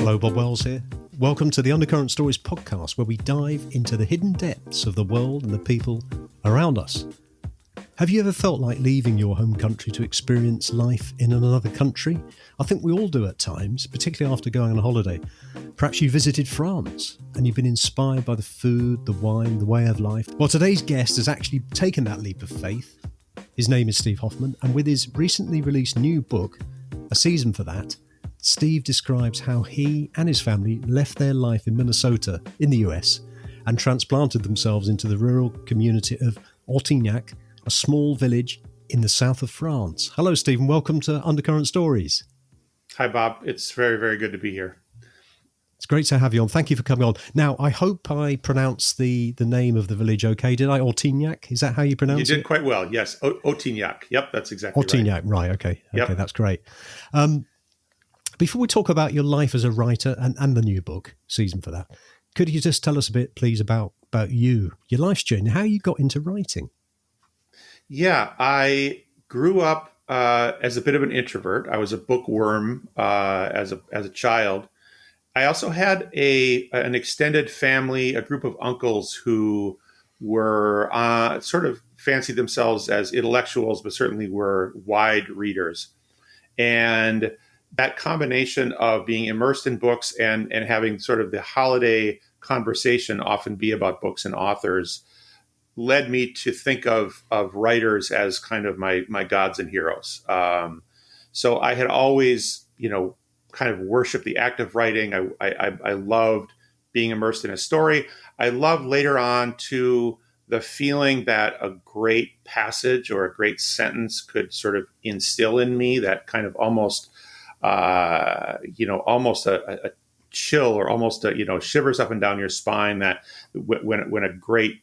Hello, Bob Wells here. Welcome to the Undercurrent Stories podcast, where we dive into the hidden depths of the world and the people around us. Have you ever felt like leaving your home country to experience life in another country? I think we all do at times, particularly after going on a holiday. Perhaps you visited France and you've been inspired by the food, the wine, the way of life. Well, today's guest has actually taken that leap of faith. His name is Steve Hoffman, and with his recently released new book, A Season for That, Steve describes how he and his family left their life in Minnesota in the US and transplanted themselves into the rural community of Ortignac, a small village in the south of France. Hello, Stephen. Welcome to Undercurrent Stories. Hi, Bob. It's very, very good to be here. It's great to have you on. Thank you for coming on. Now, I hope I pronounced the name of the village okay. Did I? Ortignac? Is that how you pronounce it? You did quite well. Yes. Ortignac. Yep, that's exactly Ortignac. Right. Okay. Yep. Okay, that's great. Before we talk about your life as a writer and the new book, Season for That, could you just tell us a bit, please, about you, your life's journey, how you got into writing? Yeah, I grew up as a bit of an introvert. I was a bookworm as a child. I also had an extended family, a group of uncles who were sort of fancied themselves as intellectuals, but certainly were wide readers. And that combination of being immersed in books and having sort of the holiday conversation often be about books and authors led me to think of writers as kind of my gods and heroes. So I had always, kind of worshiped the act of writing. I loved being immersed in a story. I loved later on to the feeling that a great passage or a great sentence could sort of instill in me that kind of almost a chill or almost shivers up and down your spine, that when a great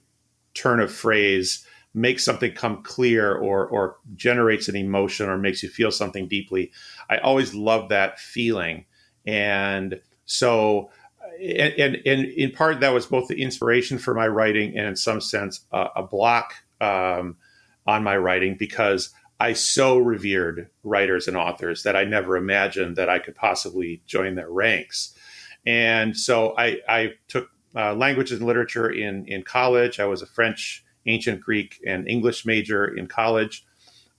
turn of phrase makes something come clear or generates an emotion or makes you feel something deeply. I always loved that feeling. And so, and in part, that was both the inspiration for my writing and in some sense a block on my writing, because I so revered writers and authors that I never imagined that I could possibly join their ranks. And so I took languages and literature in college. I was a French, ancient Greek, and English major in college.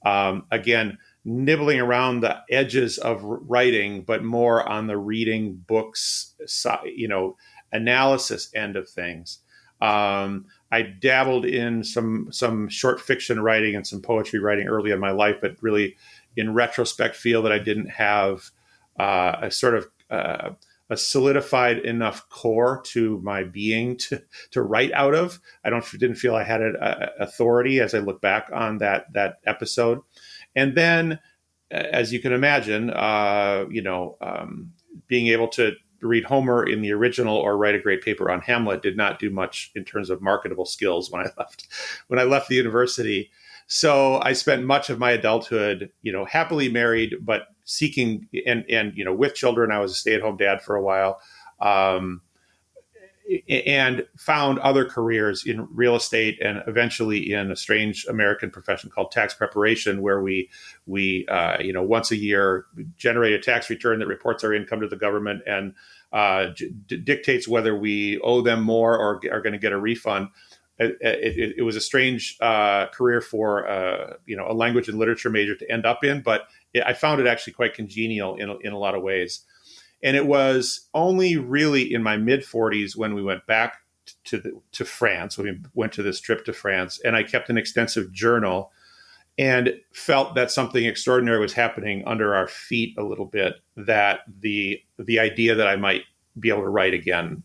Again, nibbling around the edges of writing, but more on the reading books, analysis end of things. I dabbled in some short fiction writing and some poetry writing early in my life, but really, in retrospect, feel that I didn't have a solidified enough core to my being to write out of. Didn't feel I had an authority as I look back on that episode. And then, as you can imagine, being able to read Homer in the original or write a great paper on Hamlet did not do much in terms of marketable skills when I left the university. So I spent much of my adulthood, happily married, but seeking and with children. I was a stay-at-home dad for a while, and found other careers in real estate and eventually in a strange American profession called tax preparation, where we once a year generate a tax return that reports our income to the government and dictates whether we owe them more or are going to get a refund. It was a strange career for a language and literature major to end up in, but I found it actually quite congenial in a lot of ways. And it was only really in my mid-40s when we went back to France, when we went to this trip to France, and I kept an extensive journal and felt that something extraordinary was happening under our feet a little bit, that the idea that I might be able to write again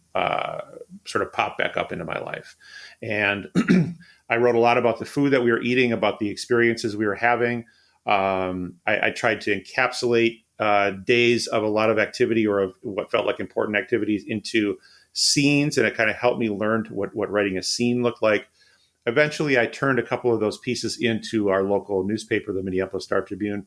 sort of popped back up into my life. And I wrote a lot about the food that we were eating, about the experiences we were having. I tried to encapsulate days of a lot of activity or of what felt like important activities into scenes, and it kind of helped me learn what writing a scene looked like. Eventually, I turned a couple of those pieces into our local newspaper, the Minneapolis Star-Tribune,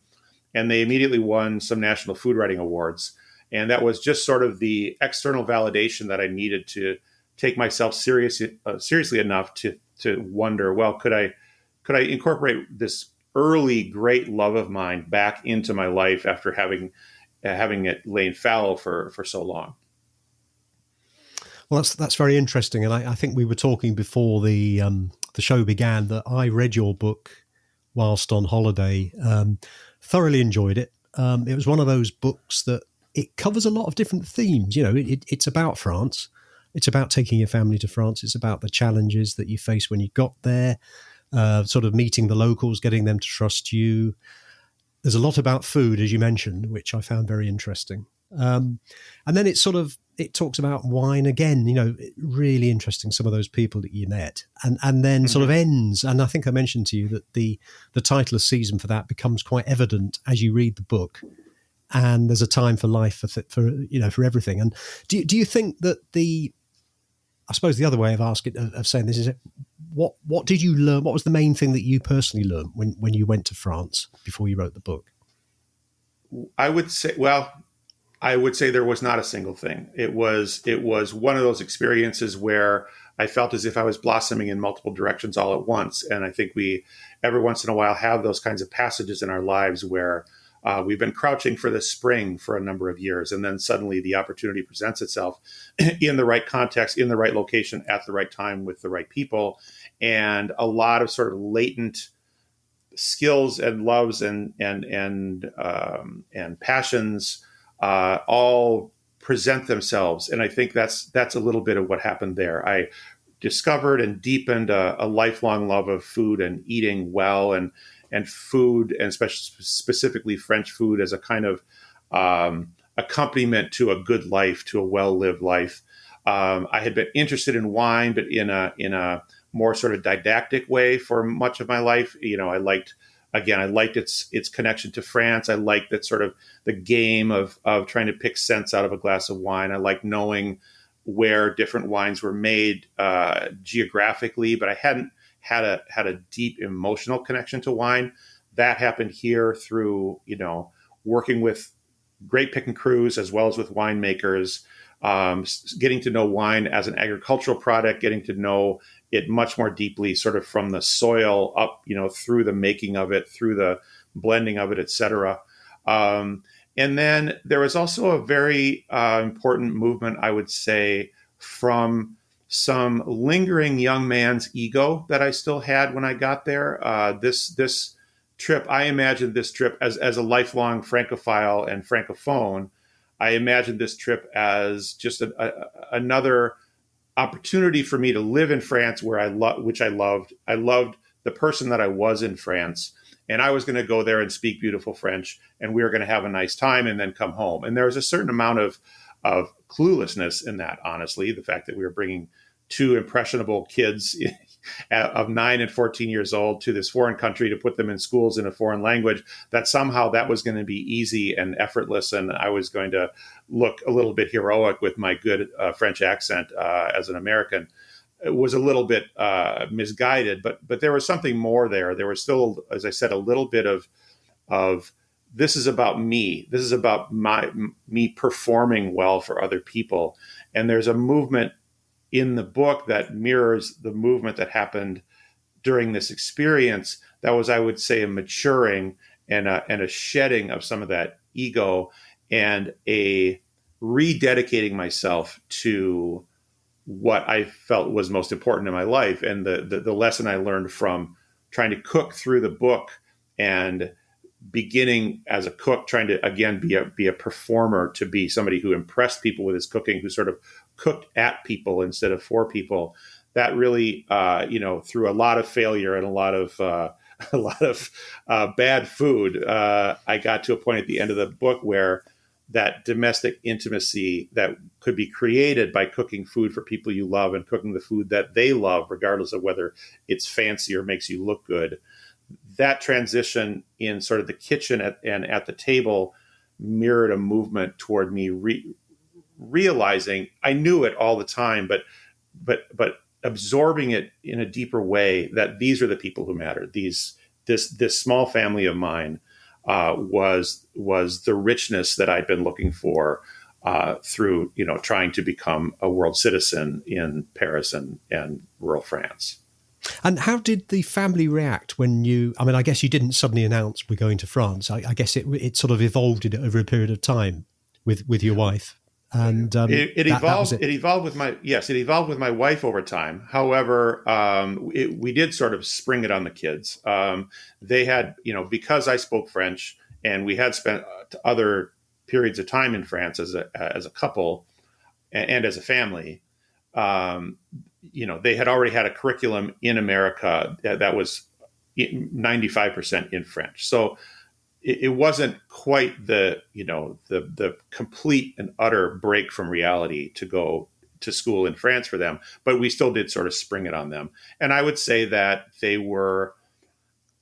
and they immediately won some national food writing awards. And that was just sort of the external validation that I needed to take myself seriously enough to wonder, well, could I incorporate this early great love of mine back into my life after having it lain fallow for so long? Well, that's very interesting, and I think we were talking before the show began that I read your book whilst on holiday. Thoroughly enjoyed it. It was one of those books that it covers a lot of different themes. You know, it's about France. It's about taking your family to France. It's about the challenges that you face when you got there, sort of meeting the locals, getting them to trust you. There's a lot about food, as you mentioned, which I found very interesting. And then it talks about wine again, you know, really interesting, some of those people that you met, and then sort of ends. And I think I mentioned to you that the title of season for that becomes quite evident as you read the book. And there's a time for life for everything. And do you think that I suppose the other way of saying this is, what did you learn? What was the main thing that you personally learned when you went to France before you wrote the book? I would say there was not a single thing. It was one of those experiences where I felt as if I was blossoming in multiple directions all at once. And I think we, every once in a while, have those kinds of passages in our lives where we've been crouching for the spring for a number of years, and then suddenly the opportunity presents itself in the right context, in the right location, at the right time, with the right people, and a lot of sort of latent skills and loves and passions all present themselves. And I think that's a little bit of what happened there. I discovered and deepened a lifelong love of food and eating well, and food, and specifically French food, as a kind of accompaniment to a good life, to a well-lived life. I had been interested in wine, but in a more sort of didactic way for much of my life. You know, I liked its connection to France. I liked that sort of the game of trying to pick scents out of a glass of wine. I liked knowing where different wines were made geographically, but I hadn't had a deep emotional connection to wine. That happened here through, you know, working with great picking crews as well as with winemakers, getting to know wine as an agricultural product, getting to know it much more deeply, sort of from the soil up, you know, through the making of it, through the blending of it, et cetera. And then there was also a very important movement, I would say, from some lingering young man's ego that I still had when I got there. This trip, I imagined this trip as a lifelong Francophile and Francophone. I imagined this trip as just another opportunity for me to live in France, which I loved. I loved the person that I was in France, and I was going to go there and speak beautiful French, and we were going to have a nice time and then come home. And there was a certain amount of cluelessness in that, honestly, the fact that we were bringing two impressionable kids of 9 and 14 years old to this foreign country to put them in schools in a foreign language, that somehow that was going to be easy and effortless, and I was going to look a little bit heroic with my good French accent as an American. It was a little bit misguided, but there was something more there. There was still, as I said, a little bit of this is about me. This is about me performing well for other people. And there's a movement in the book that mirrors the movement that happened during this experience. That was, I would say, a maturing and a shedding of some of that ego, and a rededicating myself to what I felt was most important in my life. And the lesson I learned from trying to cook through the book, and beginning as a cook, trying to, again, be a performer, to be somebody who impressed people with his cooking, who sort of cooked at people instead of for people. That really, through a lot of failure and a lot of bad food, I got to a point at the end of the book where that domestic intimacy that could be created by cooking food for people you love and cooking the food that they love, regardless of whether it's fancy or makes you look good, that transition in sort of the kitchen and at the table mirrored a movement toward me realizing, I knew it all the time, but absorbing it in a deeper way, that these are the people who matter. This small family of mine was the richness that I'd been looking for through, trying to become a world citizen in Paris and rural France. And how did the family react when I guess you didn't suddenly announce we're going to France. I guess it sort of evolved over a period of time with your wife. And It that was evolved. it. It evolved with my yes. It evolved with my wife over time. However, we did sort of spring it on the kids. They had, because I spoke French and we had spent other periods of time in France as a couple and as a family. Um, they had already had a curriculum in America that was 95% in French. So it wasn't quite the complete and utter break from reality to go to school in France for them, but we still did sort of spring it on them. And I would say that they were,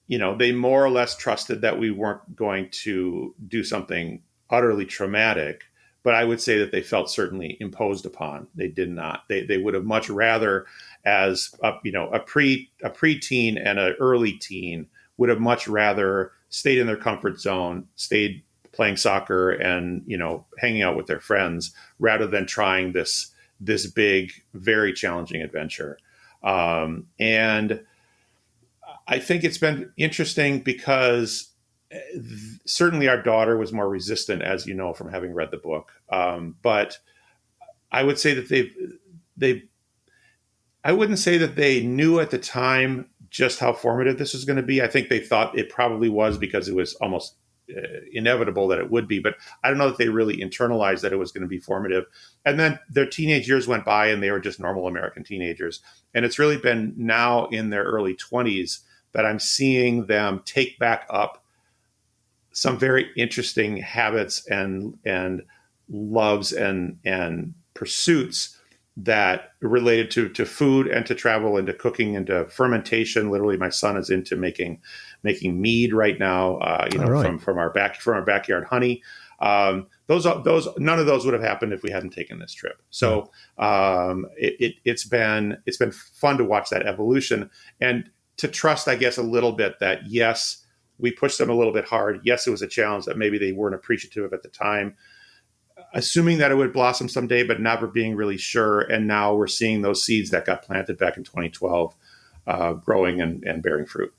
they more or less trusted that we weren't going to do something utterly traumatic, but I would say that they felt certainly imposed upon. They did not. They would have much rather, as a preteen and an early teen, would have much rather stayed in their comfort zone, stayed playing soccer and hanging out with their friends, rather than trying this big, very challenging adventure. And I think it's been interesting because certainly our daughter was more resistant, as you know from having read the book. But I would say that they I wouldn't say that they knew at the time just how formative this was going to be. I think they thought it probably was because it was almost inevitable that it would be. But I don't know that they really internalized that it was going to be formative. And then their teenage years went by and they were just normal American teenagers. And it's really been now in their early 20s that I'm seeing them take back up some very interesting habits and loves and pursuits that related to food and to travel and to cooking and to fermentation. Literally, my son is into making mead right now. Right. From our backyard honey. Those none of those would have happened if we hadn't taken this trip. So it's been fun to watch that evolution and to trust, I guess, a little bit that yes, we pushed them a little bit hard. Yes, it was a challenge that maybe they weren't appreciative of at the time, assuming that it would blossom someday, but never being really sure. And now we're seeing those seeds that got planted back in 2012 growing and bearing fruit.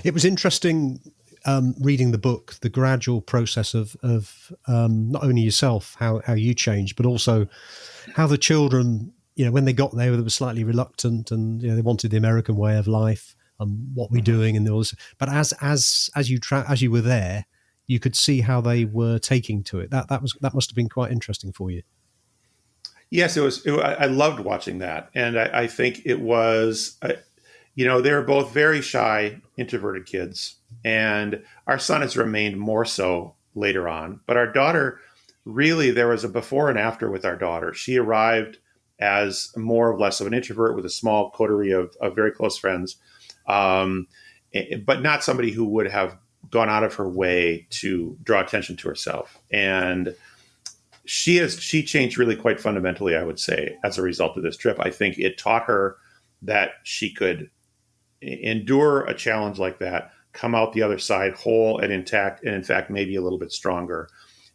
It was interesting reading the book, the gradual process of not only yourself, how you changed, but also how the children, when they got there, they were slightly reluctant and they wanted the American way of life and what we're doing and all this. But as you were there, you could see how they were taking to it. That must have been quite interesting for you. Yes, it was. I loved watching that, and I think it was. They were both very shy, introverted kids, and our son has remained more so later on. But our daughter, really, there was a before and after with our daughter. She arrived as more or less of an introvert with a small coterie of very close friends, but not somebody who would have gone out of her way to draw attention to herself. And she changed really quite fundamentally, I would say, as a result of this trip. I think it taught her that she could endure a challenge like that, come out the other side whole and intact, and in fact, maybe a little bit stronger.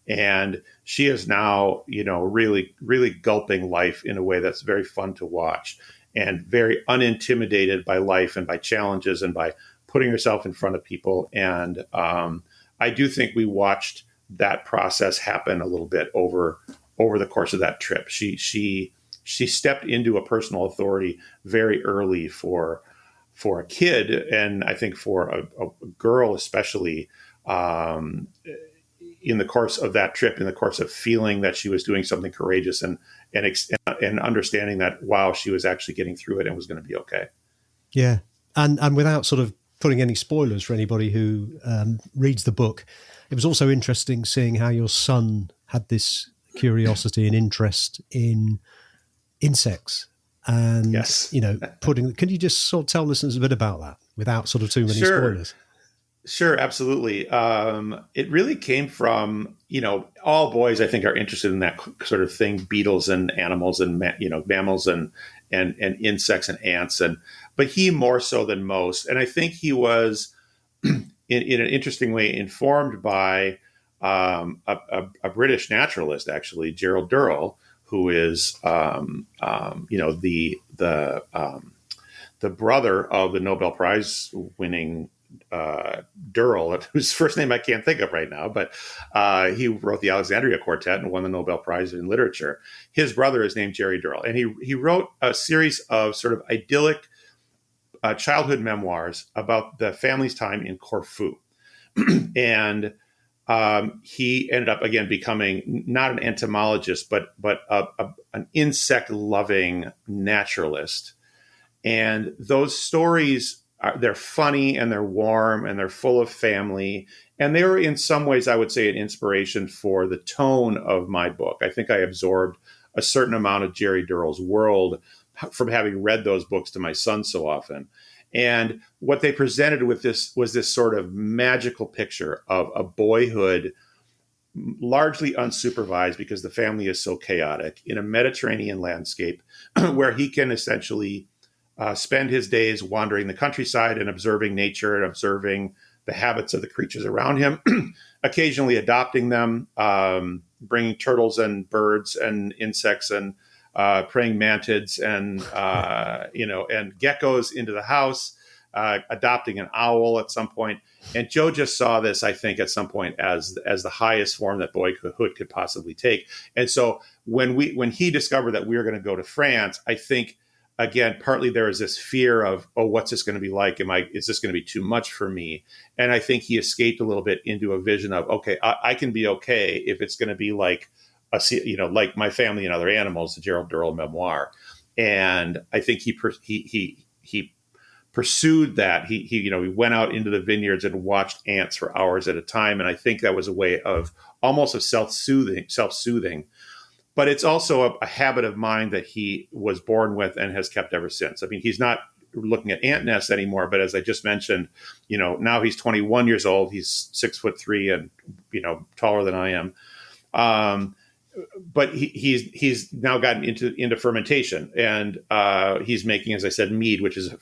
And she is now, really, really gulping life in a way that's very fun to watch and very unintimidated by life and by challenges and by putting herself in front of people. And I do think we watched that process happen a little bit over the course of that trip. She stepped into a personal authority very early for a kid, and I think for a girl especially, in the course of that trip, in the course of feeling that she was doing something courageous and understanding that, wow, she was actually getting through it and was going to be okay. Yeah. And without sort of putting any spoilers for anybody who reads the book, it was also interesting seeing how your son had this curiosity and interest in insects. And, Yes. can you just sort of tell listeners a bit about that without sort of too many spoilers? Sure, absolutely. It really came from, all boys, I think, are interested in that sort of thing, beetles and animals and, mammals and insects and ants. But he more so than most. And I think he was, in an interesting way, informed by a British naturalist, actually, Gerald Durrell, who is, the brother of the Nobel Prize winning Durrell, whose first name I can't think of right now, but he wrote the Alexandria Quartet and won the Nobel Prize in Literature. His brother is named Jerry Durrell, and he wrote a series of sort of idyllic childhood memoirs about the family's time in Corfu. And he ended up, again, becoming not an entomologist, but an insect-loving naturalist. And those stories, they're funny and they're warm and they're full of family. And they were, in some ways, I would say, an inspiration for the tone of my book. I think I absorbed a certain amount of Jerry Durrell's world from having read those books to my son so often. And what they presented with this was this sort of magical picture of a boyhood, largely unsupervised because the family is so chaotic, in a Mediterranean landscape where he can essentially spend his days wandering the countryside and observing nature and observing the habits of the creatures around him, occasionally adopting them, bringing turtles and birds and insects and praying mantids and and geckos into the house, adopting an owl at some point. And Joe just saw this, I think, at some point as the highest form that boyhood could possibly take. And so when he discovered that we were going to go to France, I think, again, partly there is this fear of, oh, what's this going to be like? Is this going to be too much for me? And I think he escaped a little bit into a vision of, okay, I can be okay if it's going to be like like My Family and Other Animals, the Gerald Durrell memoir. And I think he pursued that. He went out into the vineyards and watched ants for hours at a time. And I think that was a way of almost of self-soothing. But it's also a habit of mind that he was born with and has kept ever since. I mean, he's not looking at ant nests anymore, but as I just mentioned, now he's 21 years old. He's 6'3" and, taller than I am. But he's now gotten into fermentation, and he's making, as I said, mead, which is a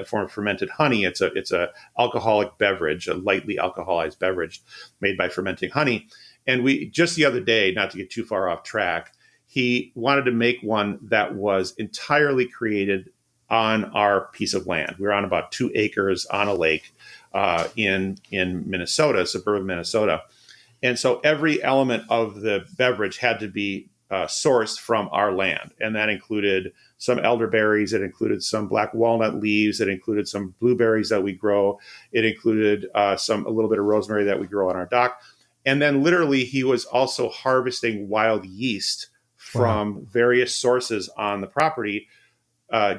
form of fermented honey. It's a alcoholic beverage, a lightly alcoholized beverage made by fermenting honey. And we just the other day, not to get too far off track, he wanted to make one that was entirely created on our piece of land. We're on about 2 acres on a lake in Minnesota, suburban Minnesota. And so every element of the beverage had to be sourced from our land. And that included some elderberries. It included some black walnut leaves. It included some blueberries that we grow. It included a little bit of rosemary that we grow on our dock. And then literally he was also harvesting wild yeast from various sources on the property,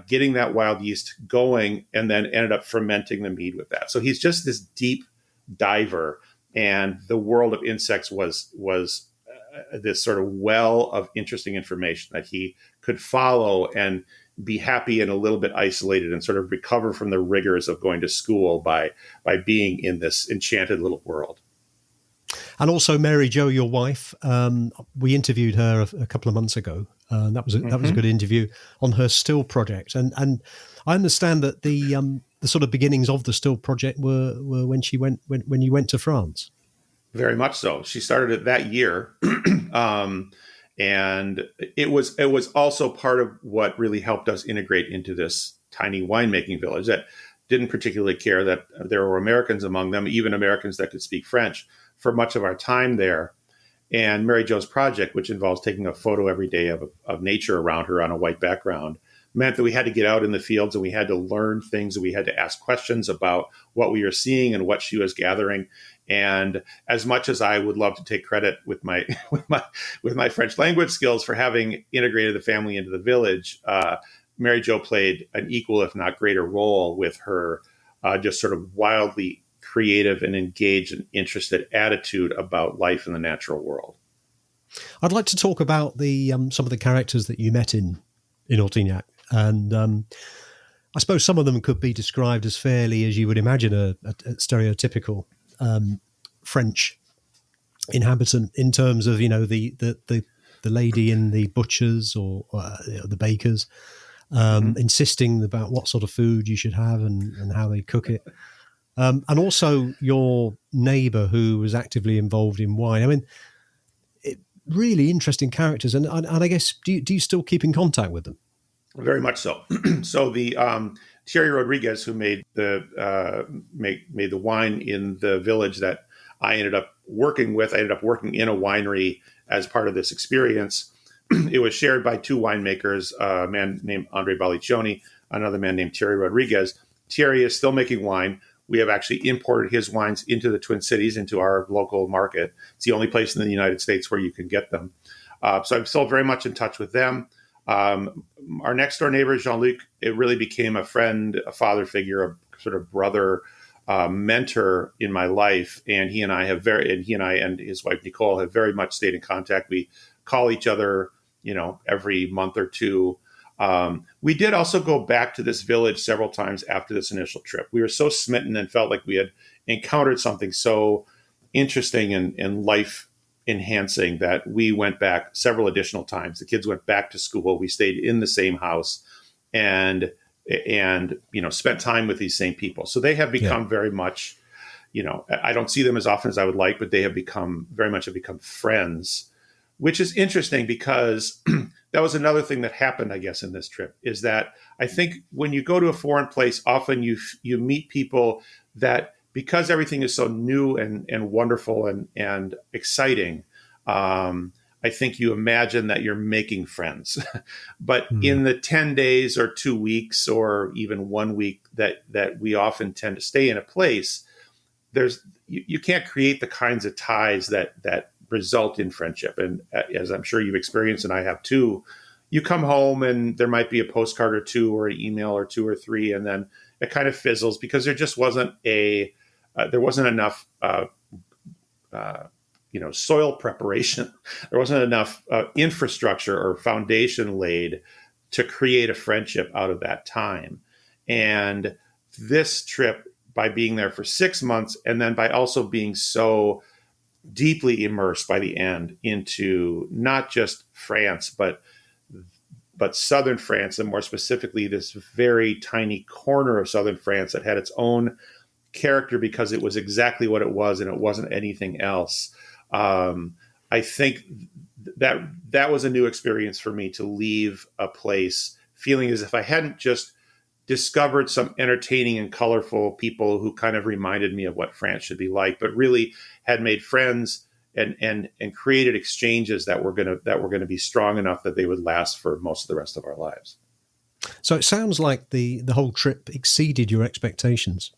getting that wild yeast going, and then ended up fermenting the mead with that. So he's just this deep diver. And the world of insects was this sort of well of interesting information that he could follow and be happy and a little bit isolated and sort of recover from the rigors of going to school by being in this enchanted little world. And also Mary Jo, your wife, we interviewed her a couple of months ago. That was a good interview on her still project. And I understand that the sort of beginnings of the still project were when you went to France. Very much so. She started it that year. And it was also part of what really helped us integrate into this tiny winemaking village that didn't particularly care that there were Americans among them, even Americans that could speak French, for much of our time there. And Mary Jo's project, which involves taking a photo every day of nature around her on a white background, meant that we had to get out in the fields and we had to learn things and we had to ask questions about what we were seeing and what she was gathering. And as much as I would love to take credit with my French language skills for having integrated the family into the village, Mary Jo played an equal, if not greater, role with her just sort of wildly creative and engaged and interested attitude about life in the natural world. I'd like to talk about the some of the characters that you met in Ortignac. And I suppose some of them could be described as fairly, as you would imagine, a stereotypical French inhabitant in terms of, the lady in the butchers or the bakers, insisting about what sort of food you should have and how they cook it. And also your neighbour who was actively involved in wine. I mean, really interesting characters. And I guess, do you still keep in contact with them? Very much so. So Thierry Rodriguez, who made the wine in the village that I ended up working with. I ended up working in a winery as part of this experience. It was shared by two winemakers, a man named Andre Balicioni, another man named Thierry Rodriguez. Thierry is still making wine. We have actually imported his wines into the Twin Cities, into our local market. It's the only place in the United States where you can get them. So I'm still very much in touch with them. Our next door neighbor, Jean-Luc, it really became a friend, a father figure, a sort of brother, mentor in my life. And he and I and his wife, Nicole, have very much stayed in contact. We call each other, every month or two. We did also go back to this village several times after this initial trip. We were so smitten and felt like we had encountered something so interesting and life enhancing that we went back several additional times. The kids went back to school. We stayed in the same house and spent time with these same people. So they have become very much, I don't see them as often as I would like, but they have become friends, which is interesting because that was another thing that happened, I guess, in this trip, is that I think when you go to a foreign place, often you meet people that, because everything is so new and wonderful and exciting, I think you imagine that you're making friends. But in the 10 days or 2 weeks or even 1 week that we often tend to stay in a place, you can't create the kinds of ties that result in friendship. And as I'm sure you've experienced, and I have too, you come home and there might be a postcard or two or an email or two or three, and then it kind of fizzles because there just wasn't there wasn't enough soil preparation. There wasn't enough infrastructure or foundation laid to create a friendship out of that time. And this trip, by being there for 6 months and then by also being so deeply immersed by the end into not just France, but southern France, and more specifically this very tiny corner of southern France that had its own character because it was exactly what it was and it wasn't anything else. I think that was a new experience for me, to leave a place feeling as if I hadn't just discovered some entertaining and colorful people who kind of reminded me of what France should be like, but really had made friends and created exchanges that were going to be strong enough that they would last for most of the rest of our lives. So it sounds like the whole trip exceeded your expectations.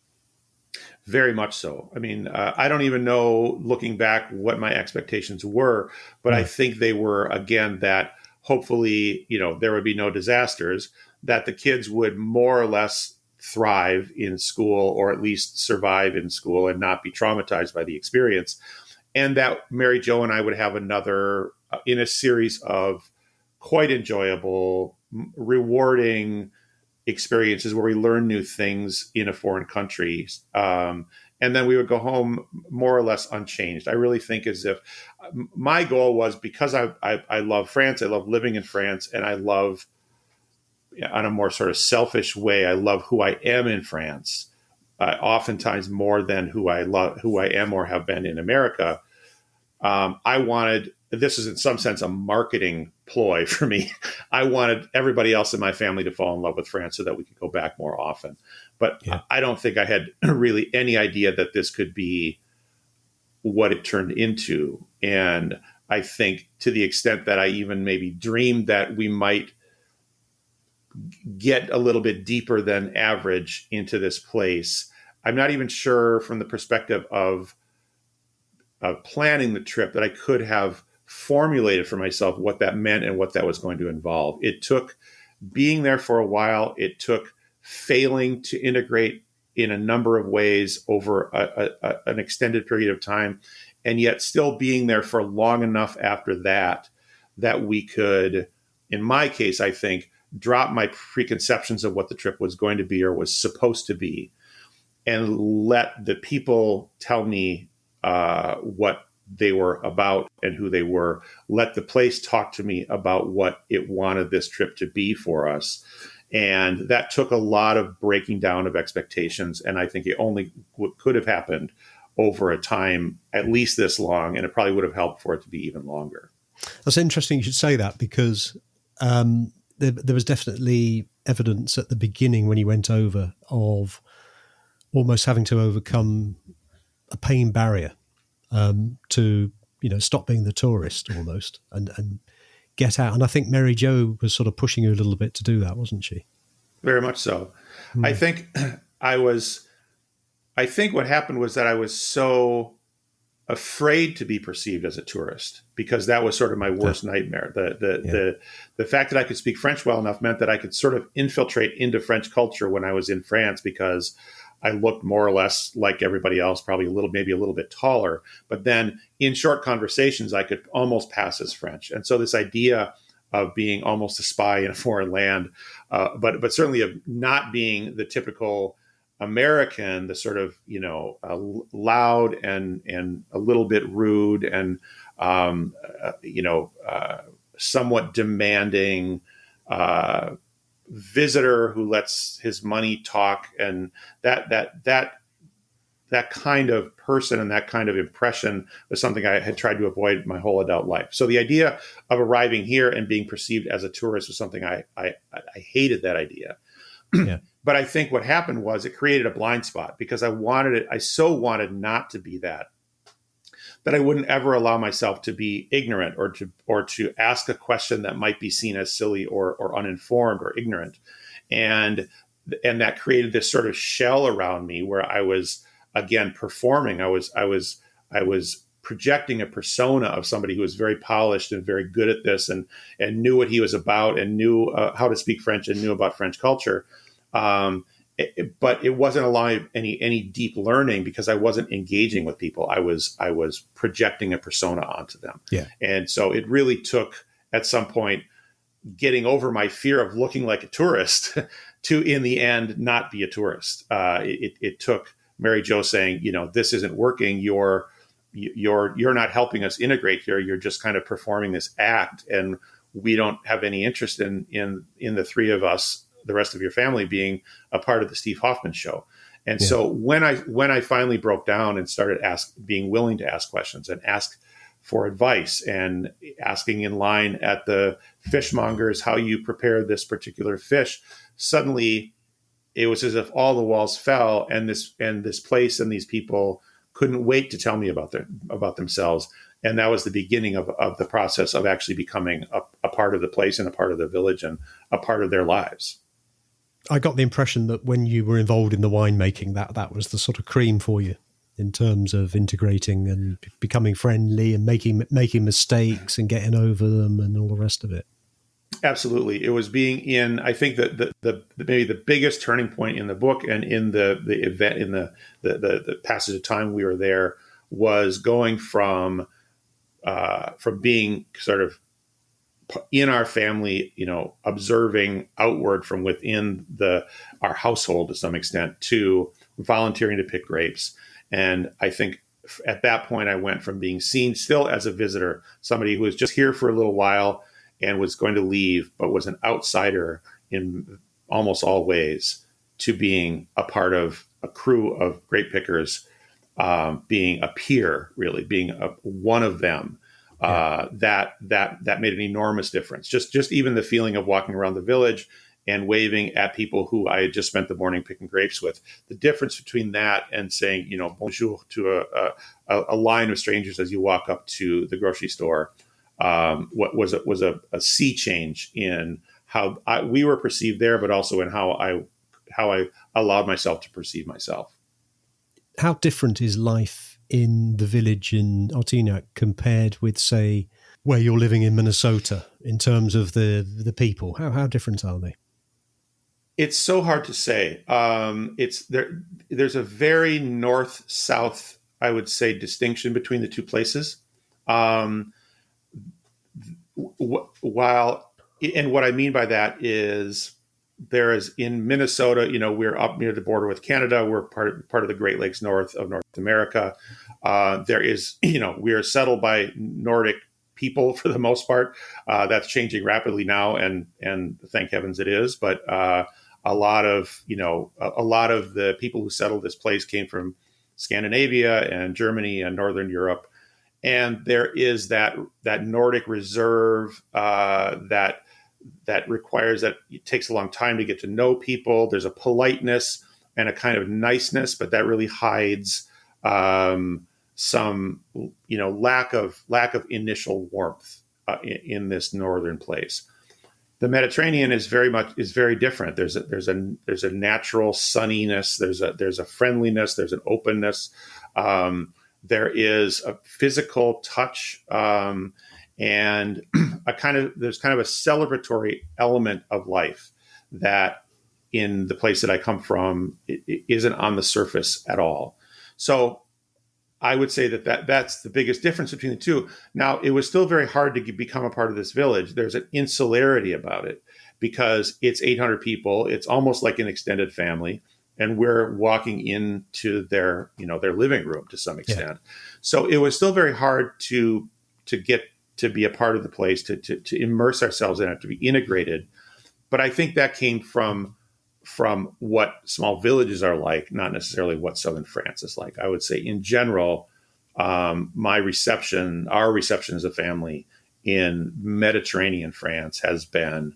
Very much so. I mean, I don't even know, looking back, what my expectations were, but I think they were, again, that hopefully, there would be no disasters, that the kids would more or less thrive in school, or at least survive in school and not be traumatized by the experience. And that Mary Jo and I would have another in a series of quite enjoyable, rewarding experiences where we learn new things in a foreign country. And then we would go home more or less unchanged. I really think as if my goal was, because I love France, I love living in France, and I love, on a more sort of selfish way, I love who I am in France, oftentimes more than who I am or have been in America. I wanted, this is in some sense a marketing ploy for me. I wanted everybody else in my family to fall in love with France so that we could go back more often. But I don't think I had really any idea that this could be what it turned into. And I think, to the extent that I even maybe dreamed that we might get a little bit deeper than average into this place, I'm not even sure, from the perspective of planning the trip, that I could have formulated for myself what that meant and what that was going to involve. It took being there for a while. It took failing to integrate in a number of ways over an extended period of time, and yet still being there for long enough after that we could, in my case, I think, drop my preconceptions of what the trip was going to be or was supposed to be, and let the people tell me what they were about and who they were. Let the place talk to me about what it wanted this trip to be for us. And that took a lot of breaking down of expectations. And I think it only could have happened over a time at least this long. And it probably would have helped for it to be even longer. That's interesting you should say that, because there was definitely evidence at the beginning when you went over of almost having to overcome a pain barrier to, stop being the tourist almost and get out. And I think Mary Jo was sort of pushing you a little bit to do that, wasn't she? Very much so. I think I think what happened was that I was so afraid to be perceived as a tourist, because that was sort of my worst nightmare. The fact that I could speak French well enough meant that I could sort of infiltrate into French culture when I was in France, because I looked more or less like everybody else, probably maybe a little bit taller. But then in short conversations, I could almost pass as French. And so this idea of being almost a spy in a foreign land, but certainly of not being the typical American, the sort of, loud and a little bit rude and, somewhat demanding visitor who lets his money talk, and that kind of person and that kind of impression was something I had tried to avoid my whole adult life. So the idea of arriving here and being perceived as a tourist was something I hated that idea. Yeah. But I think what happened was it created a blind spot, because I so wanted not to be that I wouldn't ever allow myself to be ignorant or to ask a question that might be seen as silly or uninformed or ignorant. And that created this sort of shell around me where I was, again, performing. I was projecting a persona of somebody who was very polished and very good at this and knew what he was about and knew how to speak French and knew about French culture. But it wasn't allowing any deep learning, because I wasn't engaging with people. I was projecting a persona onto them. Yeah. And so it really took, at some point, getting over my fear of looking like a tourist to, in the end, not be a tourist. It took Mary Jo saying, this isn't working. You're not helping us integrate here. You're just kind of performing this act, and we don't have any interest in the three of us, the rest of your family, being a part of the Steve Hoffman show. And so when I finally broke down and started being willing to ask questions and ask for advice, and asking in line at the fishmongers how you prepare this particular fish, suddenly it was as if all the walls fell, and this place and these people couldn't wait to tell me about themselves. And that was the beginning of the process of actually becoming a part of the place and a part of the village and a part of their lives. I got the impression that when you were involved in the winemaking, that was the sort of cream for you in terms of integrating and becoming friendly and making mistakes and getting over them and all the rest of it. Absolutely. It was being in, I think that the maybe the biggest turning point in the book and in the event, in the passage of time we were there, was going from being sort of in our family, observing outward from within our household to some extent, to volunteering to pick grapes. And I think at that point, I went from being seen still as a visitor, somebody who was just here for a little while and was going to leave, but was an outsider in almost all ways, to being a part of a crew of grape pickers, being a peer, really being one of them. That made an enormous difference. Just even the feeling of walking around the village and waving at people who I had just spent the morning picking grapes with. The difference between that and saying, bonjour to a line of strangers as you walk up to the grocery store, was a sea change in how we were perceived there, but also in how I allowed myself to perceive myself. How different is life in the village in Artignac compared with, say, where you're living in Minnesota, in terms of the people? How different are they? It's so hard to say. There's a very north-south, I would say, distinction between the two places. And what I mean by that is, there is, in Minnesota, we're up near the border with Canada. We're part of the Great Lakes north of North America. There is, we are settled by Nordic people for the most part. That's changing rapidly now, and thank heavens it is. But a lot of the people who settled this place came from Scandinavia and Germany and Northern Europe. And there is that Nordic reserve, that that requires that it takes a long time to get to know people. There's a politeness and a kind of niceness, but that really hides some lack of initial warmth in this northern place. The Mediterranean is very different. There's a natural sunniness. There's a friendliness. There's an openness. There is a physical touch, and there's kind of a celebratory element of life that in the place that I come from it isn't on the surface at all. So I would say that's the biggest difference between the two. Now, it was still very hard to become a part of this village. There's an insularity about it because it's 800 people. It's almost like an extended family. And we're walking into their living room to some extent. Yeah. So it was still very hard to get to be a part of the place, to immerse ourselves in it, to be integrated. But I think that came from what small villages are like, not necessarily what southern France is like. I would say in general, our reception as a family in Mediterranean France has been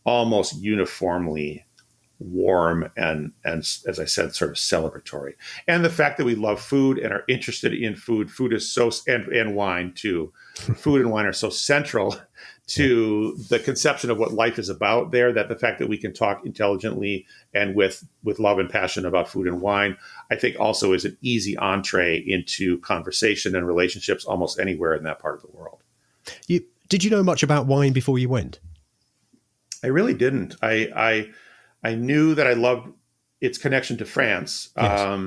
almost uniformly warm and as I said, sort of celebratory. And the fact that we love food and are interested in food is so, and wine too. Food and wine are so central to the conception of what life is about there, that the fact that we can talk intelligently and with love and passion about food and wine, I think also is an easy entree into conversation and relationships almost anywhere in that part of the world. Did you know much about wine before you went? I really didn't. I knew that I loved its connection to France, yes.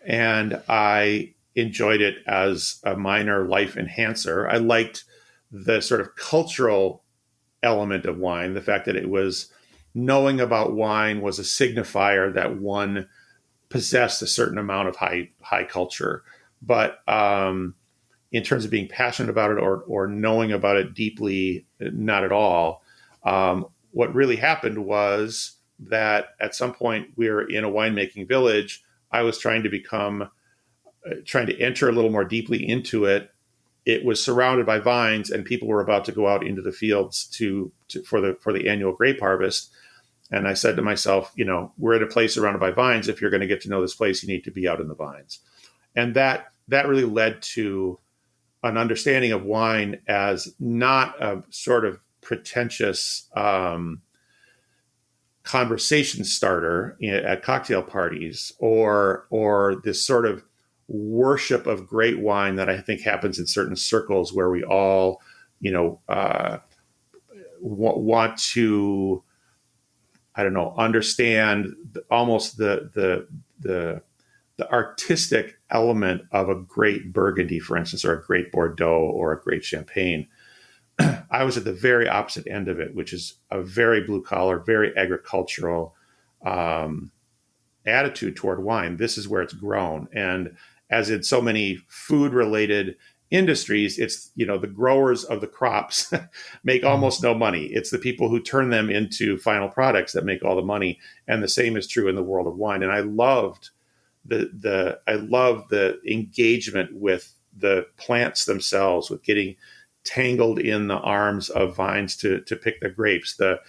And I enjoyed it as a minor life enhancer. I liked the sort of cultural element of wine, the fact that it was knowing about wine was a signifier that one possessed a certain amount of high culture. But in terms of being passionate about it or knowing about it deeply, not at all. What really happened was that at some point we were in a winemaking village. I was trying to enter a little more deeply into it. It was surrounded by vines, and people were about to go out into the fields for the annual grape harvest. And I said to myself, we're at a place surrounded by vines. If you're going to get to know this place, you need to be out in the vines. And that really led to an understanding of wine as not a sort of pretentious conversation starter at cocktail parties or this sort of worship of great wine that I think happens in certain circles where we all, want to, understand almost the artistic element of a great Burgundy, for instance, or a great Bordeaux or a great Champagne. I was at the very opposite end of it, which is a very blue collar, very agricultural attitude toward wine. This is where it's grown. And as in so many food related industries, it's, the growers of the crops make almost no money. It's the people who turn them into final products that make all the money. And the same is true in the world of wine. And I loved the engagement with the plants themselves, with getting tangled in the arms of vines to pick the grapes, that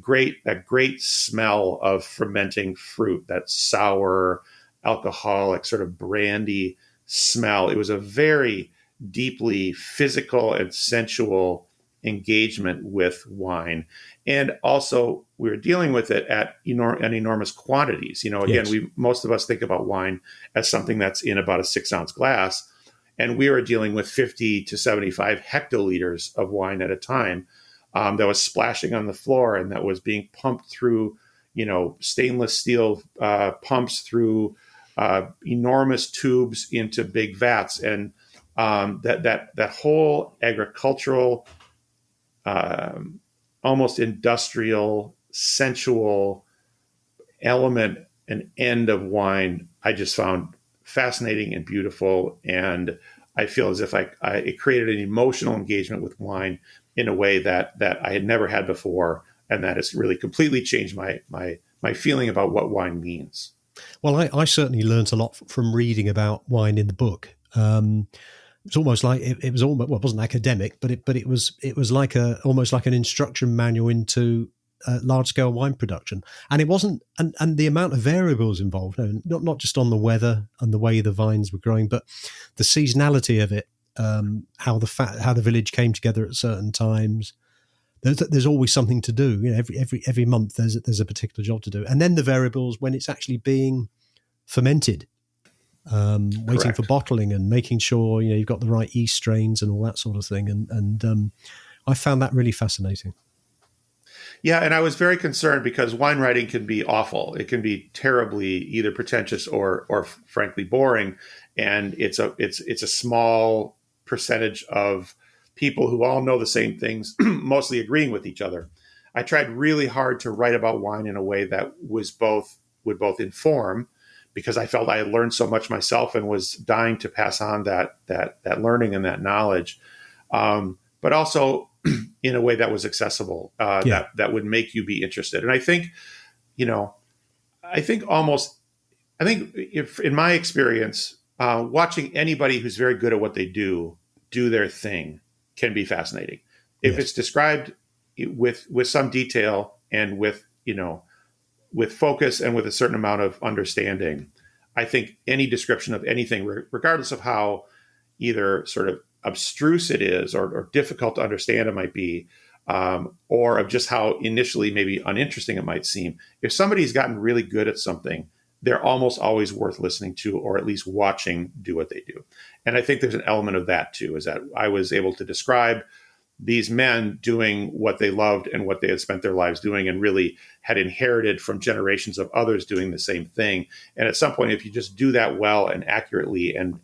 great smell of fermenting fruit, that sour, alcoholic, sort of brandy smell. It was a very deeply physical and sensual engagement with wine. And also we were dealing with it at enormous quantities. Again, yes. Most of us think about wine as something that's in about a 6-ounce glass. And we were dealing with 50 to 75 hectoliters of wine at a time that was splashing on the floor and that was being pumped through, stainless steel pumps through enormous tubes into big vats. And that whole agricultural, almost industrial, sensual element and end of wine, I just found fascinating and beautiful. And I feel as if it created an emotional engagement with wine in a way that I had never had before. And that has really completely changed my feeling about what wine means. Well, I certainly learned a lot from reading about wine in the book. It's almost like it was almost, well, it wasn't academic, but it was like almost like an instruction manual into large scale wine production. And it wasn't, and the amount of variables involved, not just on the weather and the way the vines were growing, but the seasonality of it, how the village came together at certain times. There's always something to do. Every month there's a particular job to do, and then the variables when it's actually being fermented. Waiting for bottling and making sure you've got the right yeast strains and all that sort of thing, and I found that really fascinating. Yeah, and I was very concerned because wine writing can be awful. It can be terribly either pretentious or frankly boring, and it's a small percentage of people who all know the same things, mostly agreeing with each other. I tried really hard to write about wine in a way that would both inform, because I felt I had learned so much myself and was dying to pass on that learning and that knowledge, but also in a way that was accessible, that would make you be interested. And I think if in my experience, watching anybody who's very good at what they do their thing can be fascinating. If it's described with some detail and with focus and with a certain amount of understanding, I think any description of anything, regardless of how either sort of abstruse it is or difficult to understand it might be, or of just how initially maybe uninteresting it might seem, if somebody's gotten really good at something, they're almost always worth listening to, or at least watching do what they do. And I think there's an element of that too, is that I was able to describe these men doing what they loved and what they had spent their lives doing and really had inherited from generations of others doing the same thing. And at some point, if you just do that well and accurately and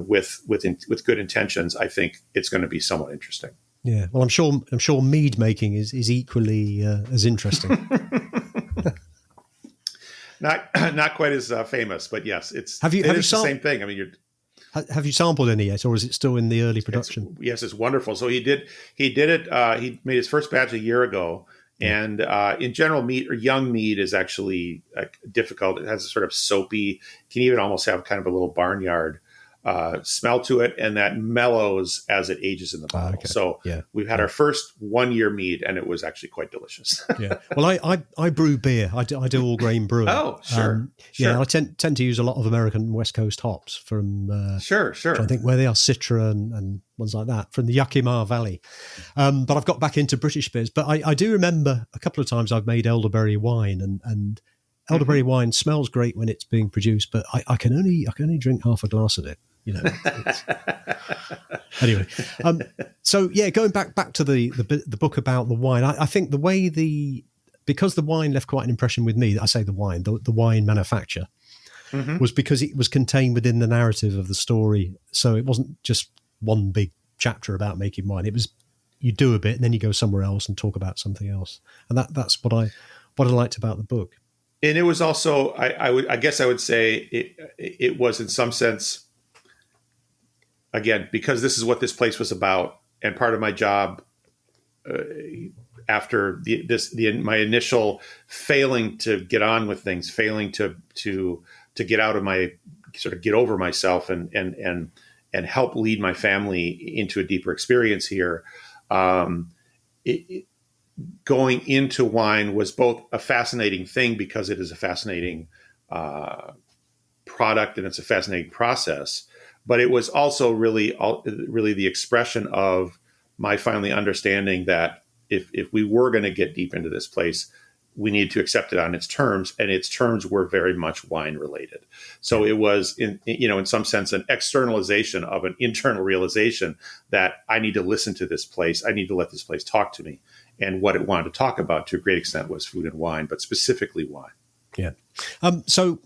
with good intentions, I think it's going to be somewhat interesting. Yeah. Well, I'm sure mead making is equally as interesting. Not quite as famous, but yes, it is the same thing. I mean, have you sampled any yet, or is it still in the early production? Yes, it's wonderful. So he did it. He made his first batch a year ago, and in general, young mead is actually difficult. It has a sort of soapy, can even almost have kind of a little barnyard smell to it, and that mellows as it ages in the bottle. Okay. So we've had our first 1 year mead, and it was actually quite delicious. Yeah. Well, I brew beer. I do all grain brewing. Oh, sure. Yeah, I tend to use a lot of American West Coast hops from sure. I think where they are, Citra and ones like that from the Yakima Valley. But I've got back into British beers. But I do remember a couple of times I've made elderberry wine, and elderberry wine smells great when it's being produced, but I can only drink half a glass of it. Anyway, so going back to the book about the wine, I think the way because the wine left quite an impression with me. I say the wine manufacture was because it was contained within the narrative of the story. So it wasn't just one big chapter about making wine. It was, you do a bit and then you go somewhere else and talk about something else, and that's what I liked about the book. And it was also, I guess I would say it was in some sense, again, because this is what this place was about, and part of my job after my initial failing to get on with things, failing to get out of my sort of get over myself and help lead my family into a deeper experience here. Going into wine was both a fascinating thing because it is a fascinating product and it's a fascinating process. But it was also really the expression of my finally understanding that if we were going to get deep into this place, we need to accept it on its terms, and its terms were very much wine related. So it was in some sense an externalization of an internal realization that I need to listen to this place. I need to let this place talk to me. And what it wanted to talk about to a great extent was food and wine, but specifically wine. Yeah. So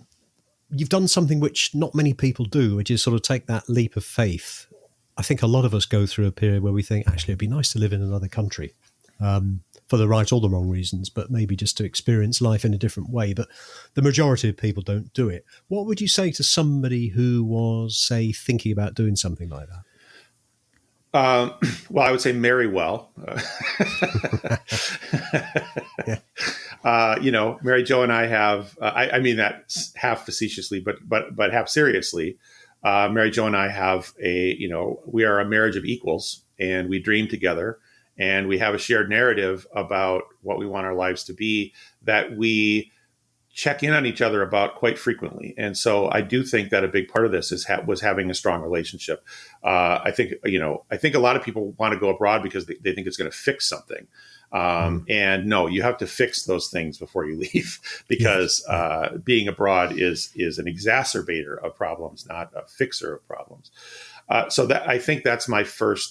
you've done something which not many people do, which is sort of take that leap of faith. I think a lot of us go through a period where we think, actually, it'd be nice to live in another country for the right or the wrong reasons, but maybe just to experience life in a different way. But the majority of people don't do it. What would you say to somebody who was, say, thinking about doing something like that? Well, I would say marry well. Mary Jo and I have, I mean that half facetiously, but half seriously. Mary Jo and I have we are a marriage of equals, and we dream together, and we have a shared narrative about what we want our lives to be that we check in on each other about quite frequently. And so I do think that a big part of this was having a strong relationship. I think a lot of people want to go abroad because they think it's going to fix something. And no, you have to fix those things before you leave, because being abroad is an exacerbator of problems, not a fixer of problems. So that, I think that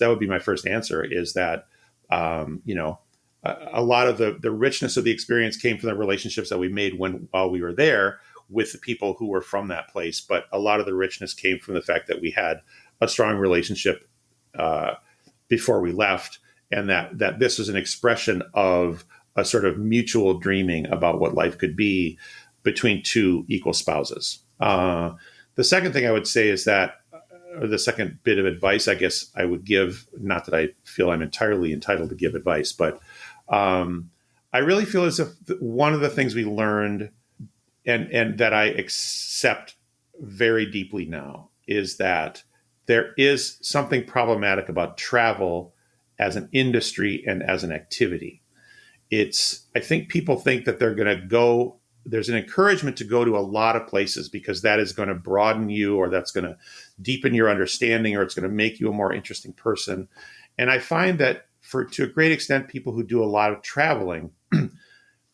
would be my first answer, is that, a lot of the richness of the experience came from the relationships that we made while we were there with the people who were from that place. But a lot of the richness came from the fact that we had a strong relationship before we left, and that this was an expression of a sort of mutual dreaming about what life could be between two equal spouses. The second thing I would say is that, or the second bit of advice I guess I would give, not that I feel I'm entirely entitled to give advice, but I really feel as if one of the things we learned and that I accept very deeply now is that there is something problematic about travel as an industry and as an activity. I think people think that they're going to go, there's an encouragement to go to a lot of places because that is going to broaden you, or that's going to deepen your understanding, or it's going to make you a more interesting person. And I find that to a great extent, people who do a lot of traveling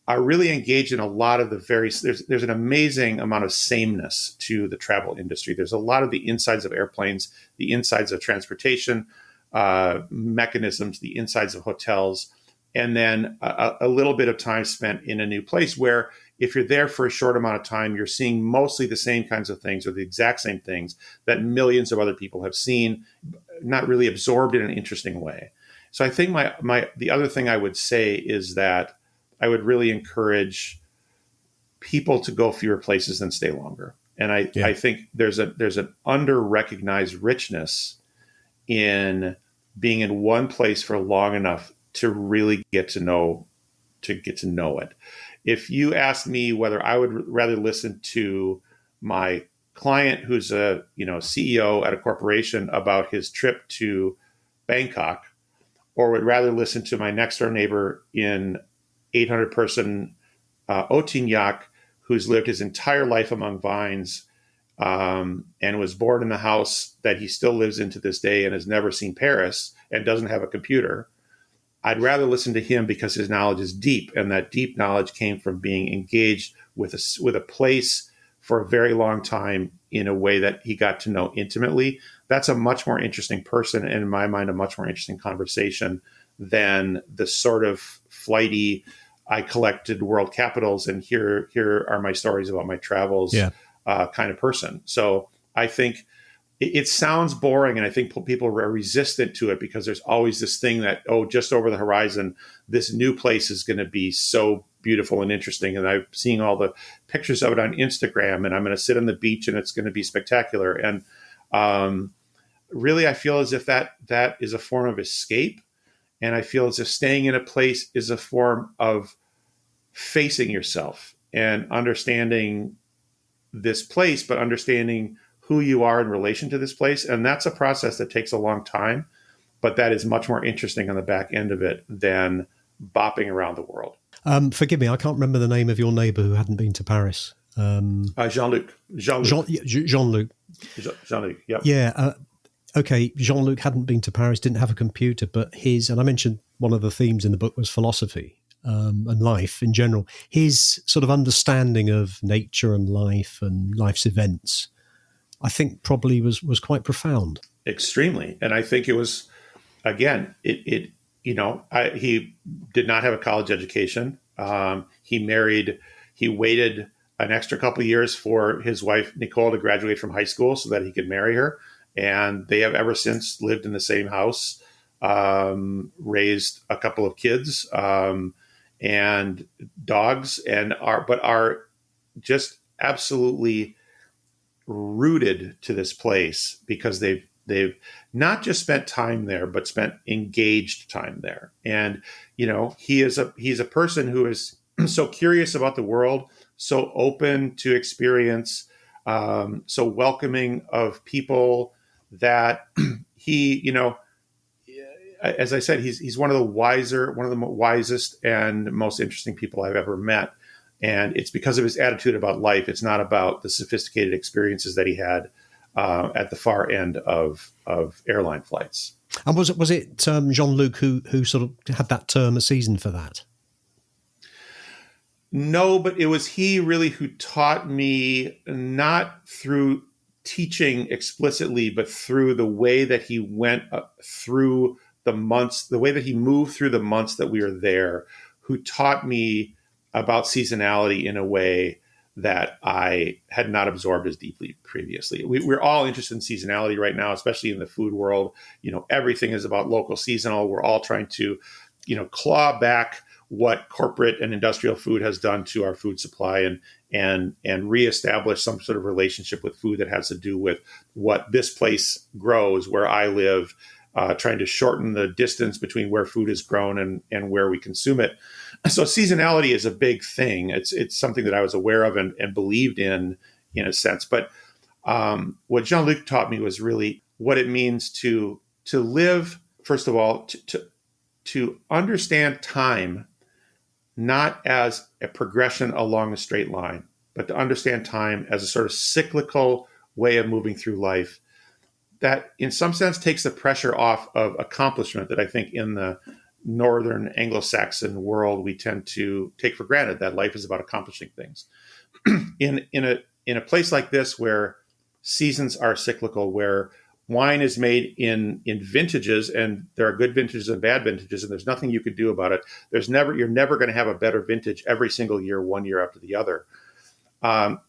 are really engaged in a lot of there's an amazing amount of sameness to the travel industry. There's a lot of the insides of airplanes, the insides of transportation mechanisms, the insides of hotels, and then a little bit of time spent in a new place where, if you're there for a short amount of time, you're seeing mostly the same kinds of things, or the exact same things that millions of other people have seen, not really absorbed in an interesting way. So I think the other thing I would say is that I would really encourage people to go fewer places and stay longer. And I think there's an under-recognized richness in being in one place for long enough to really get to know it. If you asked me whether I would rather listen to my client who's a CEO at a corporation about his trip to Bangkok, or would rather listen to my next door neighbor in 800-person Otignac, who's lived his entire life among vines and was born in the house that he still lives in to this day and has never seen Paris and doesn't have a computer, I'd rather listen to him because his knowledge is deep, and that deep knowledge came from being engaged with a place for a very long time in a way that he got to know intimately. That's a much more interesting person, and in my mind, a much more interesting conversation than the sort of flighty, I collected world capitals and here are my stories about my travels kind of person. So I think it sounds boring, and I think people are resistant to it because there's always this thing that, just over the horizon, this new place is going to be so beautiful and interesting. And I'm seeing all the pictures of it on Instagram, and I'm going to sit on the beach and it's going to be spectacular. And really, I feel as if that is a form of escape. And I feel as if staying in a place is a form of facing yourself and understanding this place, but understanding who you are in relation to this place. And that's a process that takes a long time, but that is much more interesting on the back end of it than bopping around the world. Forgive me, I can't remember the name of your neighbour who hadn't been to Paris. Jean-Luc. Jean-Luc. Yep. Yeah. Okay, Jean-Luc hadn't been to Paris, didn't have a computer, but and I mentioned one of the themes in the book was philosophy and life in general. His sort of understanding of nature and life and life's events, I think probably was quite profound. Extremely. And I think it was, again, he did not have a college education. He waited an extra couple of years for his wife, Nicole, to graduate from high school so that he could marry her. And they have ever since lived in the same house, raised a couple of kids and dogs, and are just absolutely rooted to this place because they've not just spent time there, but spent engaged time there. And he's a person who is so curious about the world, so open to experience, so welcoming of people that he, as I said, he's one of the wisest and most interesting people I've ever met. And it's because of his attitude about life. It's not about the sophisticated experiences that he had at the far end of airline flights. And was it Jean-Luc who sort of had that term a season for that? No, but it was he really who taught me, not through teaching explicitly, but through the way that he went through the months, the way that he moved through the months that we were there, who taught me about seasonality in a way that I had not absorbed as deeply previously. We're all interested in seasonality right now, especially in the food world. Everything is about local seasonal. We're all trying to, claw back what corporate and industrial food has done to our food supply and reestablish some sort of relationship with food that has to do with what this place grows, where I live, trying to shorten the distance between where food is grown and where we consume it. So seasonality is a big thing. It's something that I was aware of and believed in a sense. But what Jean-Luc taught me was really what it means to live, first of all, to understand time not as a progression along a straight line, but to understand time as a sort of cyclical way of moving through life that in some sense takes the pressure off of accomplishment that I think in the Northern Anglo-Saxon world we tend to take for granted, that life is about accomplishing things. In a place like this where seasons are cyclical, where wine is made in vintages, and there are good vintages and bad vintages, and there's nothing you could do about it. You're never going to have a better vintage every single year, one year after the other.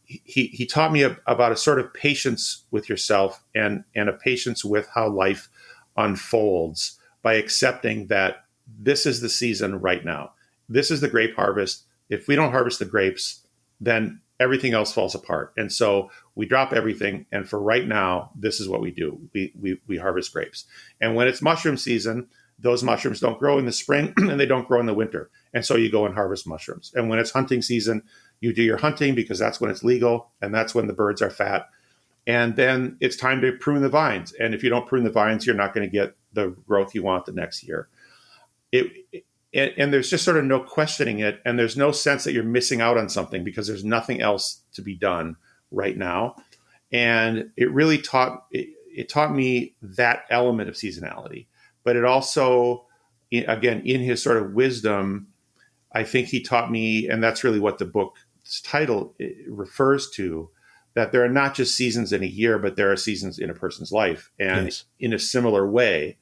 He taught me about a sort of patience with yourself and a patience with how life unfolds by accepting that this is the season right now. This is the grape harvest. If we don't harvest the grapes, then everything else falls apart. And so we drop everything. And for right now, this is what we do. We harvest grapes. And when it's mushroom season, those mushrooms don't grow in the spring and they don't grow in the winter. And so you go and harvest mushrooms. And when it's hunting season, you do your hunting because that's when it's legal and that's when the birds are fat. And then it's time to prune the vines. And if you don't prune the vines, you're not going to get the growth you want the next year. And there's just sort of no questioning it. And there's no sense that you're missing out on something because there's nothing else to be done right now. And it really taught me that element of seasonality. But it also, again, in his sort of wisdom, I think he taught me, and that's really what the book's title refers to, that there are not just seasons in a year, but there are seasons in a person's life. And yes, in a similar way,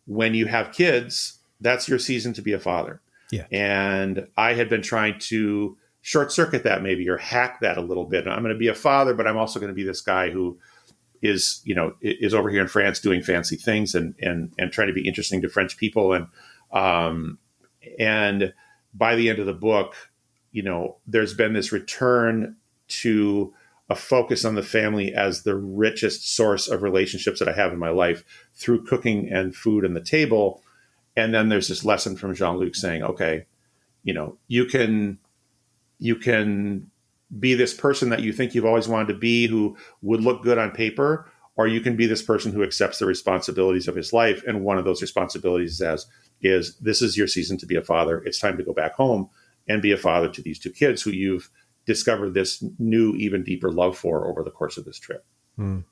when you have kids, that's your season to be a father. Yeah. And I had been trying to short circuit that maybe, or hack that a little bit. I'm going to be a father, but I'm also going to be this guy who is over here in France doing fancy things and trying to be interesting to French people. And by the end of the book, there's been this return to a focus on the family as the richest source of relationships that I have in my life through cooking and food and the table. And then there's this lesson from Jean-Luc saying, okay, you can be this person that you think you've always wanted to be, who would look good on paper, or you can be this person who accepts the responsibilities of his life. And one of those responsibilities is this is your season to be a father. It's time to go back home and be a father to these two kids who you've discovered this new, even deeper love for over the course of this trip. Mm.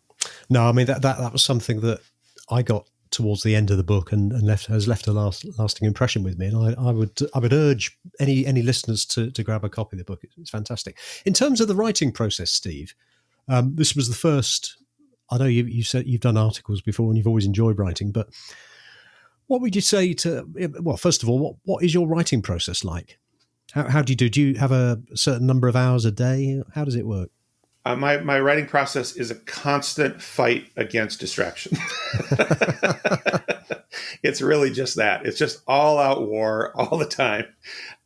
No, I mean, that was something that I got towards the end of the book and has left a lasting impression with me. And I would urge any listeners to grab a copy of the book. It's fantastic. In terms of the writing process, Steve, this was the first. I know you said you've done articles before and you've always enjoyed writing, but what would you say well, first of all, what is your writing process like? How do you do? Do you have a certain number of hours a day? How does it work? My writing process is a constant fight against distraction. It's really just that. It's just all out war all the time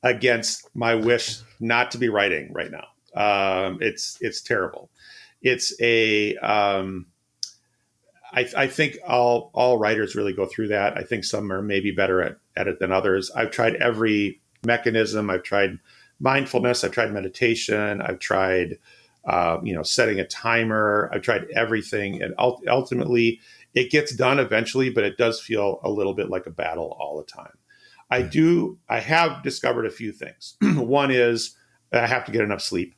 against my wish not to be writing right now. It's terrible. It's I think all writers really go through that. I think some are maybe better at it than others. I've tried every mechanism. I've tried mindfulness. I've tried meditation. I've tried setting a timer. I've tried everything, and ultimately it gets done eventually, but it does feel a little bit like a battle all the time. I have discovered a few things. One is that I have to get enough sleep.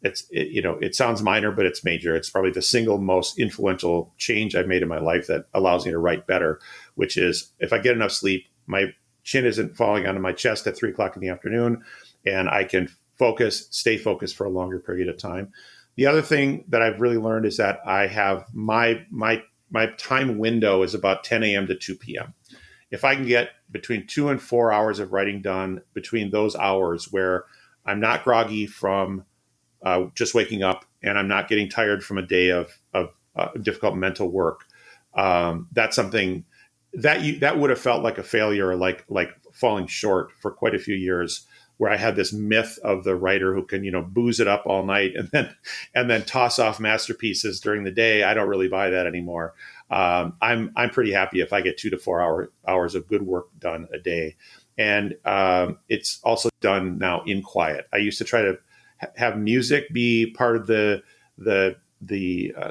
It sounds minor, but it's major. It's probably the single most influential change I've made in my life that allows me to write better, which is if I get enough sleep, my chin isn't falling onto my chest at 3 o'clock in the afternoon, and I can stay focused for a longer period of time. The other thing that I've really learned is that I have my time window is about 10 a.m. to 2 p.m. If I can get between 2 and 4 hours of writing done between those hours where I'm not groggy from just waking up and I'm not getting tired from a day of difficult mental work, that's something that would have felt like a failure, like falling short for quite a few years, where I had this myth of the writer who can, booze it up all night and then toss off masterpieces during the day. I don't really buy that anymore. I'm pretty happy if I get 2 to 4 hours of good work done a day. And it's also done now in quiet. I used to try to have music be part of the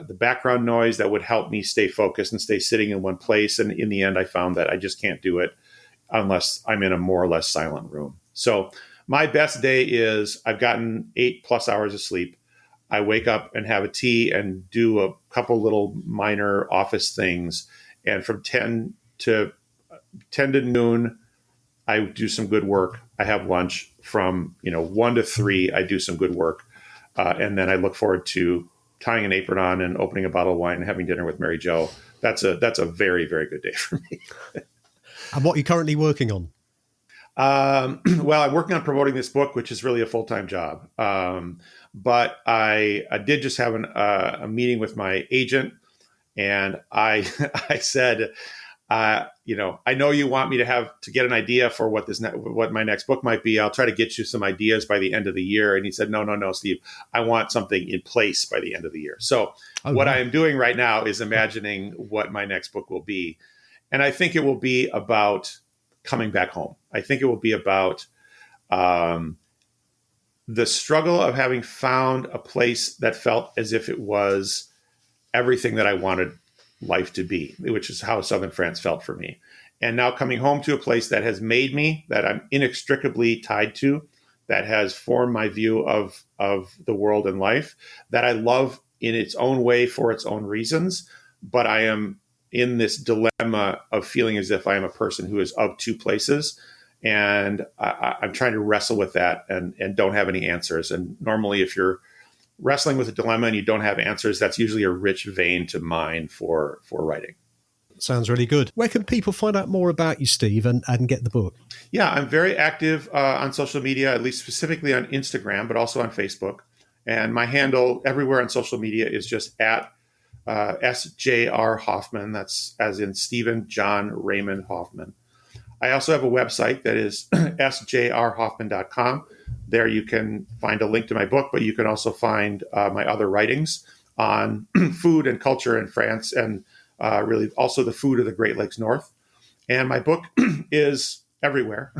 background noise that would help me stay focused and stay sitting in one place. And in the end, I found that I just can't do it unless I'm in a more or less silent room. So my best day is I've gotten 8+ hours of sleep. I wake up and have a tea and do a couple little minor office things. And from 10 to noon, I do some good work. I have lunch. From 1 to 3, I do some good work. And then I look forward to tying an apron on and opening a bottle of wine and having dinner with Mary Jo. That's a very, very good day for me. And what are you currently working on? Well, I'm working on promoting this book, which is really a full-time job. But I did just have a meeting with my agent, and I said, I know you want me to get an idea for what my next book might be. I'll try to get you some ideas by the end of the year. And he said, no, Steve, I want something in place by the end of the year. So what I am doing right now is imagining what my next book will be. And I think it will be about coming back home. I think it will be about the struggle of having found a place that felt as if it was everything that I wanted life to be, which is how Southern France felt for me. And now coming home to a place that has made me, that I'm inextricably tied to, that has formed my view of the world and life, that I love in its own way for its own reasons. But I am in this dilemma of feeling as if I am a person who is of two places. And I'm trying to wrestle with that and don't have any answers. And normally if you're wrestling with a dilemma and you don't have answers, that's usually a rich vein to mine for writing. Sounds really good. Where can people find out more about you, Steve, and get the book? Yeah, I'm very active on social media, at least specifically on Instagram, but also on Facebook. And my handle everywhere on social media is just at SJR Hoffman. That's as in Stephen John Raymond Hoffman. I also have a website that is sjrhoffman.com. There you can find a link to my book, but you can also find my other writings on food and culture in France and really also the food of the Great Lakes North. And my book is everywhere.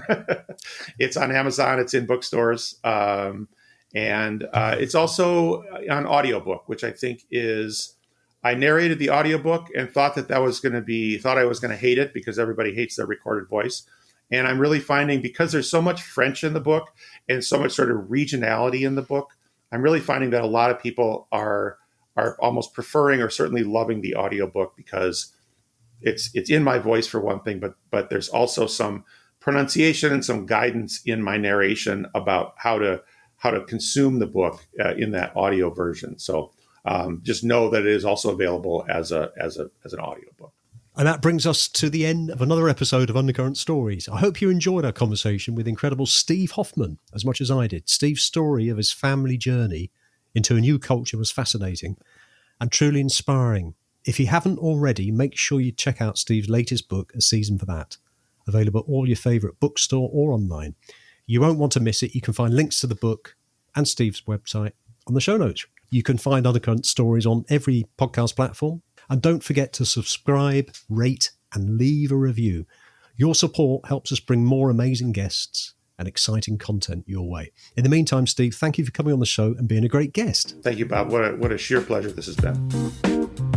It's on Amazon. It's in bookstores. And it's also on audiobook, which I think is... I narrated the audiobook and thought I was going to hate it because everybody hates their recorded voice. And I'm really finding, because there's so much French in the book and so much sort of regionality in the book, I'm really finding that a lot of people are almost preferring or certainly loving the audiobook because it's in my voice for one thing, but there's also some pronunciation and some guidance in my narration about how to consume the book in that audio version. So just know that it is also available as an audiobook. And that brings us to the end of another episode of Undercurrent Stories. I hope you enjoyed our conversation with incredible Steve Hoffman as much as I did. Steve's story of his family journey into a new culture was fascinating and truly inspiring. If you haven't already, make sure you check out Steve's latest book, A Season for That, available at all your favourite bookstore or online. You won't want to miss it. You can find links to the book and Steve's website on the show notes. You can find Undercurrent Stories on every podcast platform. And don't forget to subscribe, rate, and leave a review. Your support helps us bring more amazing guests and exciting content your way. In the meantime, Steve, thank you for coming on the show and being a great guest. Thank you, Bob. What a sheer pleasure this has been.